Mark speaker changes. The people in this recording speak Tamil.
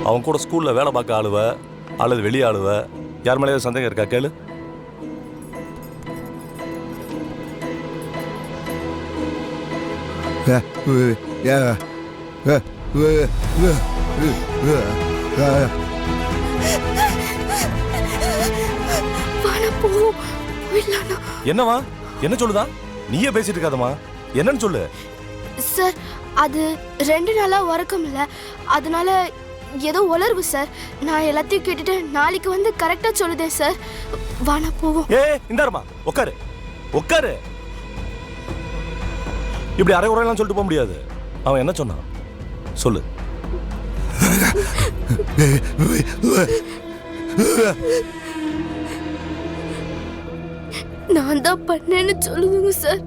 Speaker 1: அவன் கூட ஸ்கூல்ல வேலை பார்க்க ஆளுவ அல்லது வெளியே ஆளுவ யார் மேலேயாவது சந்தேகம் இருக்கா கேளு. என்னவா என்ன சொல்லுதா? நீயே பேசிட்டு இருக்காதமா, என்னன்னு சொல்லு.
Speaker 2: சார் அது 2 நாளா உறக்கம் இல்ல, அதனால ஏதோ உளர்வு சார். நான் எல்லாத்தையும் கேட்டுட்டு நாளைக்கு வந்து கரெக்டா சொல்லுதேன் சார். வானா போவோம்.
Speaker 1: இந்தாருமா உட்காரு உட்காரு. இப்படி அரை உரையெல்லாம் சொல்லிட்டு போக முடியாது. அவன் என்ன சொன்னான் சொல்லு.
Speaker 2: நான் தான் பண்ணேன்னு சொல்லுங்க சார்.